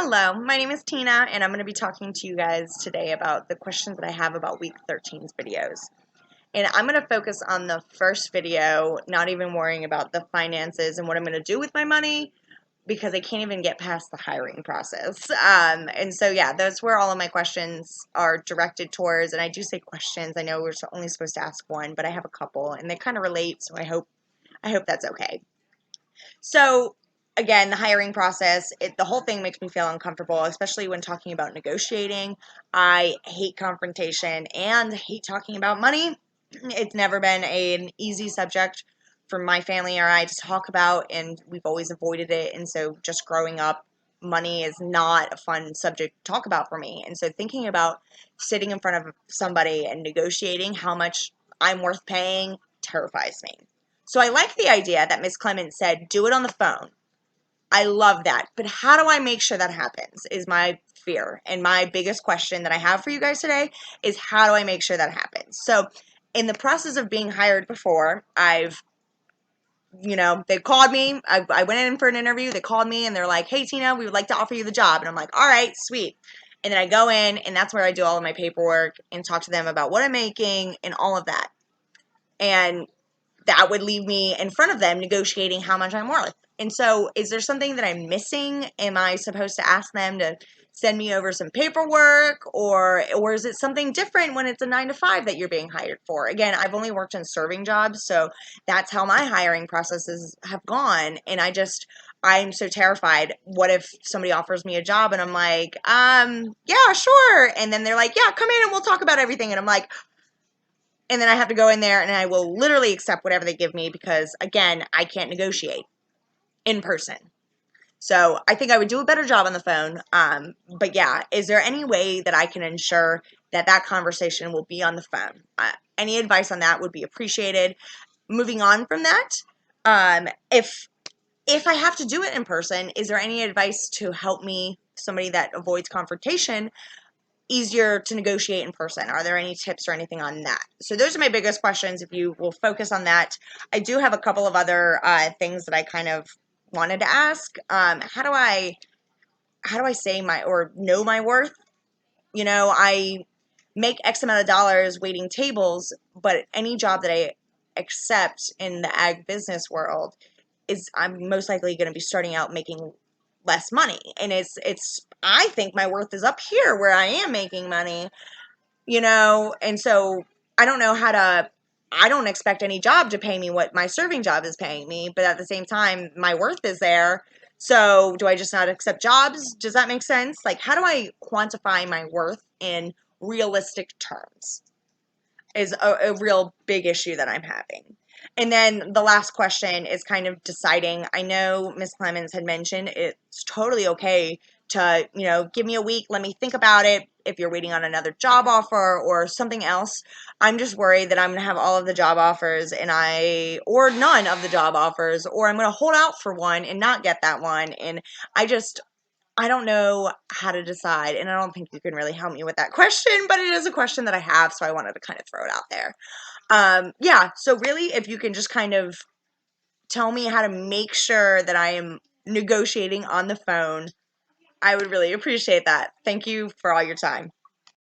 Hello, my name is Tina, and I'm going to be talking to you guys today about the questions that I have about week 13's videos. And I'm going to focus on the first video, not even worrying about the finances and what I'm going to do with my money because I can't even get past the hiring process. And so, yeah, that's where all of my questions are directed towards. And I do say questions. I know we're only supposed to ask one, but I have a couple, and they kind of relate. So I hope that's okay. So again, the hiring process, the whole thing makes me feel uncomfortable, especially when talking about negotiating. I hate confrontation and hate talking about money. It's never been an easy subject for my family or I to talk about, and we've always avoided it. And so just growing up, money is not a fun subject to talk about for me. And so thinking about sitting in front of somebody and negotiating how much I'm worth paying terrifies me. So I like the idea that Miss Clemens said, do it on the phone. I love that. But how do I make sure that happens is my fear. And my biggest question that I have for you guys today is how do I make sure that happens? So in the process of being hired before, they called me. I went in for an interview. They called me and they're like, hey, Tina, we would like to offer you the job. And I'm like, all right, sweet. And then I go in and that's where I do all of my paperwork and talk to them about what I'm making and all of that. And that would leave me in front of them negotiating how much I'm worth. And so, is there something that I'm missing? Am I supposed to ask them to send me over some paperwork, or is it something different when it's a 9 to 5 that you're being hired for? Again, I've only worked in serving jobs, so that's how my hiring processes have gone. And I'm so terrified. What if somebody offers me a job and I'm like, yeah, sure. And then they're like, yeah, come in and we'll talk about everything. And I'm like, and then I have to go in there and I will literally accept whatever they give me because, again, I can't negotiate in person. So I think I would do a better job on the phone. But yeah, is there any way that I can ensure that that conversation will be on the phone? Any advice on that would be appreciated. Moving on from that, if I have to do it in person, is there any advice to help me, somebody that avoids confrontation, easier to negotiate in person? Are there any tips or anything on that? So those are my biggest questions. If you will focus on that, I do have a couple of other things that I kind of wanted to ask. How do I say my or know my worth? I make X amount of dollars waiting tables, but any job that I accept in the ag business world is I'm most likely going to be starting out making less money. And it's I think my worth is up here where I am making money, and so I don't know how to I don't expect any job to pay me what my serving job is paying me, but at the same time my worth is there. So do I just not accept jobs? Does that make sense? Like, how do I quantify my worth in realistic terms is a real big issue that I'm having. And then the last question is kind of deciding. I know Miss Clemens had mentioned it's totally okay to, give me a week, let me think about it if you're waiting on another job offer or something else. I'm just worried that I'm going to have all of the job offers or none of the job offers, or I'm going to hold out for one and not get that one. And I don't know how to decide, and I don't think you can really help me with that question, but it is a question that I have, so I wanted to kind of throw it out there. Yeah, so really, if you can just kind of tell me how to make sure that I am negotiating on the phone, I would really appreciate that. Thank you for all your time.